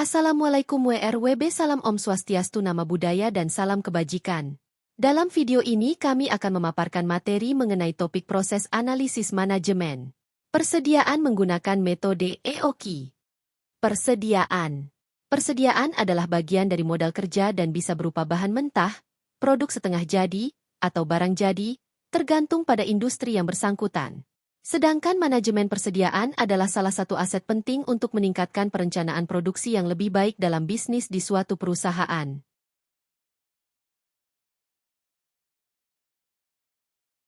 Assalamualaikum WRWB, salam Om Swastiastu, nama budaya dan salam kebajikan. Dalam video ini kami akan memaparkan materi mengenai topik proses analisis manajemen. Persediaan menggunakan metode EOKI. Persediaan. Persediaan adalah bagian dari modal kerja dan bisa berupa bahan mentah, produk setengah jadi, atau barang jadi, tergantung pada industri yang bersangkutan. Sedangkan manajemen persediaan adalah salah satu aset penting untuk meningkatkan perencanaan produksi yang lebih baik dalam bisnis di suatu perusahaan.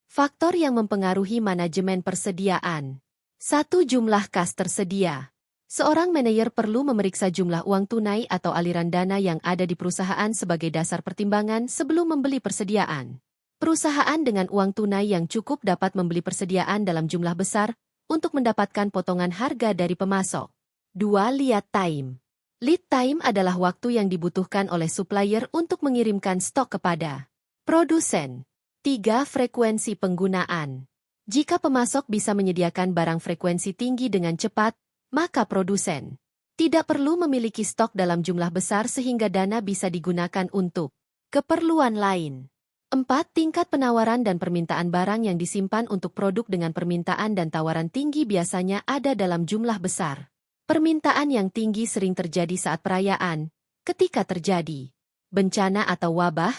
Faktor yang mempengaruhi manajemen persediaan. 1. Jumlah kas tersedia. Seorang manajer perlu memeriksa jumlah uang tunai atau aliran dana yang ada di perusahaan sebagai dasar pertimbangan sebelum membeli persediaan. Perusahaan dengan uang tunai yang cukup dapat membeli persediaan dalam jumlah besar untuk mendapatkan potongan harga dari pemasok. 2. Lead time. Lead time adalah waktu yang dibutuhkan oleh supplier untuk mengirimkan stok kepada produsen. 3. Frekuensi penggunaan. Jika pemasok bisa menyediakan barang frekuensi tinggi dengan cepat, maka produsen tidak perlu memiliki stok dalam jumlah besar sehingga dana bisa digunakan untuk keperluan lain. 4. Tingkat penawaran dan permintaan barang yang disimpan untuk produk dengan permintaan dan tawaran tinggi biasanya ada dalam jumlah besar. Permintaan yang tinggi sering terjadi saat perayaan, ketika terjadi bencana atau wabah,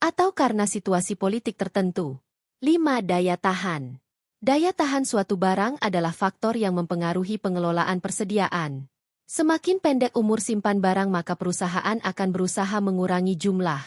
atau karena situasi politik tertentu. 5. Daya tahan. Daya tahan suatu barang adalah faktor yang mempengaruhi pengelolaan persediaan. Semakin pendek umur simpan barang maka perusahaan akan berusaha mengurangi jumlah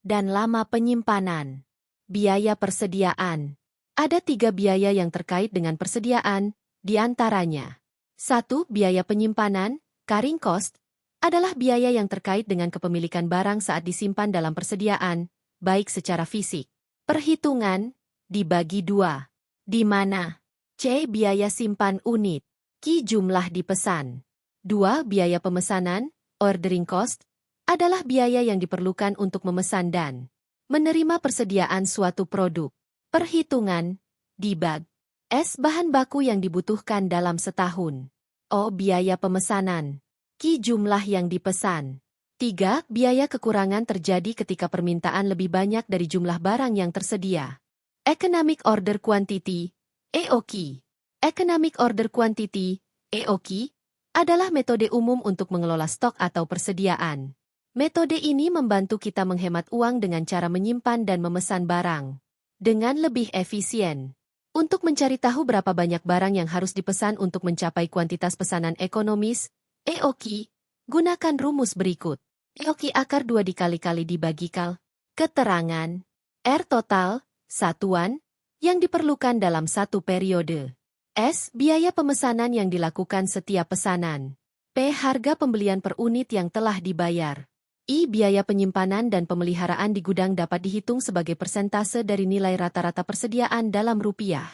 dan lama penyimpanan. Biaya persediaan. Ada 3 biaya yang terkait dengan persediaan, di antaranya. 1. Biaya penyimpanan, carrying cost, adalah biaya yang terkait dengan kepemilikan barang saat disimpan dalam persediaan, baik secara fisik. Perhitungan, dibagi 2. Di mana? C. Biaya simpan unit. Q. Jumlah dipesan. 2. Biaya pemesanan, ordering cost, adalah biaya yang diperlukan untuk memesan dan menerima persediaan suatu produk. Perhitungan, dibag. S. Bahan baku yang dibutuhkan dalam setahun. O. Biaya pemesanan. Q. Jumlah yang dipesan. 3. Biaya kekurangan terjadi ketika permintaan lebih banyak dari jumlah barang yang tersedia. Economic Order Quantity, EOQ. Economic Order Quantity, EOQ, adalah metode umum untuk mengelola stok atau persediaan. Metode ini membantu kita menghemat uang dengan cara menyimpan dan memesan barang dengan lebih efisien. Untuk mencari tahu berapa banyak barang yang harus dipesan untuk mencapai kuantitas pesanan ekonomis, EOQ, gunakan rumus berikut. EOQ akar 2 dikali-kali dibagi kal. Keterangan. R total, satuan, yang diperlukan dalam satu periode. S. Biaya pemesanan yang dilakukan setiap pesanan. P. Harga pembelian per unit yang telah dibayar. I. Biaya penyimpanan dan pemeliharaan di gudang dapat dihitung sebagai persentase dari nilai rata-rata persediaan dalam rupiah.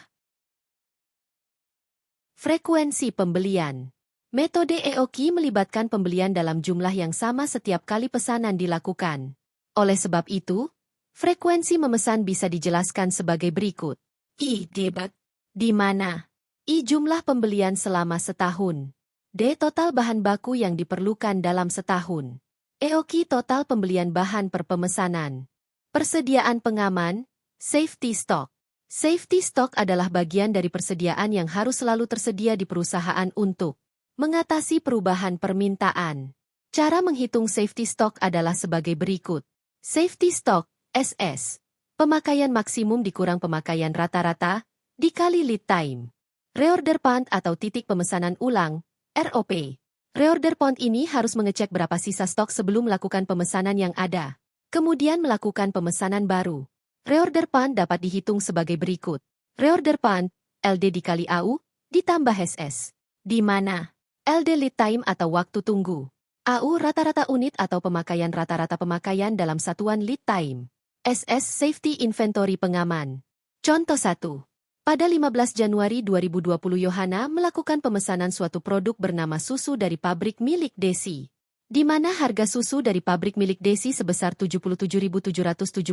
Frekuensi pembelian. Metode EOQ melibatkan pembelian dalam jumlah yang sama setiap kali pesanan dilakukan. Oleh sebab itu, frekuensi memesan bisa dijelaskan sebagai berikut. I. Debat. Di mana? I. Jumlah pembelian selama setahun. D. Total bahan baku yang diperlukan dalam setahun. EOQ total pembelian bahan per pemesanan. Persediaan pengaman, safety stock. Safety stock adalah bagian dari persediaan yang harus selalu tersedia di perusahaan untuk mengatasi perubahan permintaan. Cara menghitung safety stock adalah sebagai berikut. Safety stock, SS. Pemakaian maksimum dikurang pemakaian rata-rata, dikali lead time. Reorder point atau titik pemesanan ulang, ROP. Reorder point ini harus mengecek berapa sisa stok sebelum melakukan pemesanan yang ada. Kemudian melakukan pemesanan baru. Reorder point dapat dihitung sebagai berikut. Reorder point, LD dikali AU, ditambah SS. Di mana? LD lead time atau waktu tunggu. AU rata-rata unit atau pemakaian rata-rata pemakaian dalam satuan lead time. SS safety inventory pengaman. Contoh 1. Pada 15 Januari 2020 Yohana melakukan pemesanan suatu produk bernama susu dari pabrik milik Desi. Di mana harga susu dari pabrik milik Desi sebesar Rp77.777,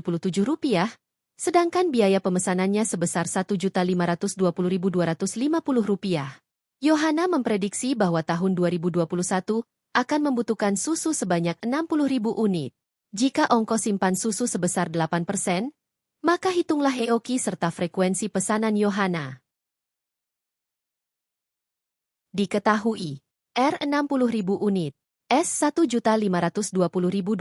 sedangkan biaya pemesanannya sebesar Rp1.520.250. Yohana memprediksi bahwa tahun 2021 akan membutuhkan susu sebanyak 60.000 unit. Jika ongkos simpan susu sebesar 8%, maka hitunglah EOQ serta frekuensi pesanan Yohana. Diketahui, R60.000 unit, S1.520.250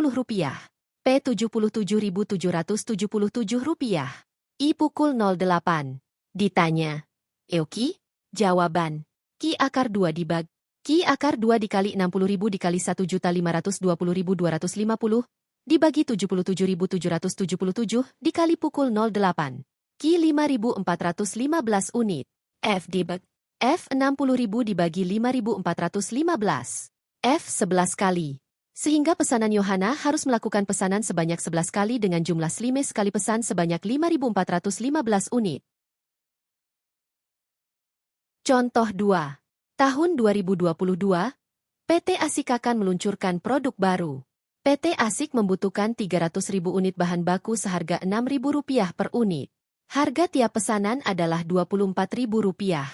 rupiah, P77.777 rupiah, I pukul 08. Ditanya, EOQ? Jawaban, Ki akar 2 dibagi. Ki akar 2 dikali 60.000 dikali 1.520.250 dibagi 77.777 dikali pukul 08. Ki 5.415 unit. F dibagi. F 60.000 dibagi 5.415. F 11 kali. Sehingga pesanan Yohana harus melakukan pesanan sebanyak 11 kali dengan jumlah slime sekali pesan sebanyak 5.415 unit. Contoh 2. Tahun 2022, PT Asik akan meluncurkan produk baru. PT Asik membutuhkan 300.000 unit bahan baku seharga Rp6.000 per unit. Harga tiap pesanan adalah Rp24.000.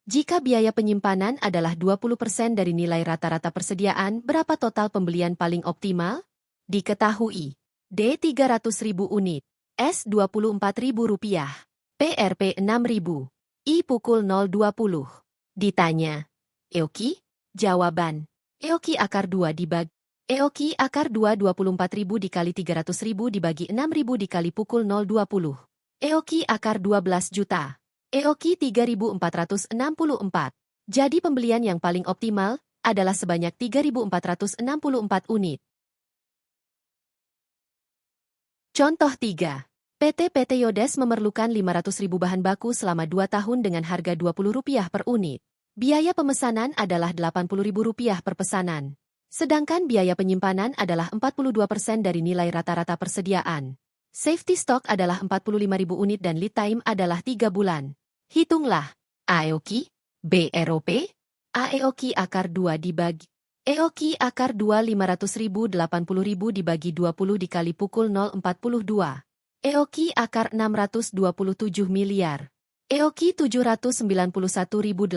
Jika biaya penyimpanan adalah 20% dari nilai rata-rata persediaan, berapa total pembelian paling optimal? Diketahui. D. 300.000 unit. S. Rp24.000. PRP 6.000. I pukul 0.20. Ditanya, EOQ? Jawaban, EOQ akar 2 dibagi. EOQ akar 2 24.000 dikali 300.000 dibagi 6.000 dikali pukul 0.20. EOQ akar 12 juta. EOQ 3.464. Jadi pembelian yang paling optimal adalah sebanyak 3.464 unit. Contoh 3. PT Yodes memerlukan 500.000 bahan baku selama 2 tahun dengan harga Rp20 per unit. Biaya pemesanan adalah Rp80.000 per pesanan. Sedangkan biaya penyimpanan adalah 42% dari nilai rata-rata persediaan. Safety stock adalah 45.000 unit dan lead time adalah 3 bulan. Hitunglah. AEOQ, BROP, AEOQ akar 2 dibagi. EOQ akar 2 500.000 80.000 dibagi 20 dikali pukul 0.42. EOQ akar 627 miliar. EOQ 791.833.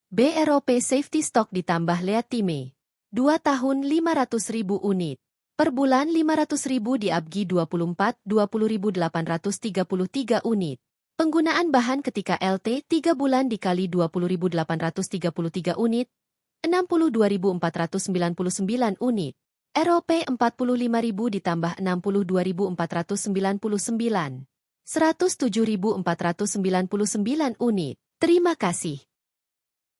BROP safety stock ditambah lead time. 2 tahun 500.000 unit. Per bulan 500.000 diabgi 24, 20.833 unit. Penggunaan bahan ketika LT 3 bulan dikali 20.833 unit, 62.499 unit. ROP 45.000 ditambah 62.499, 107.499 unit. Terima kasih.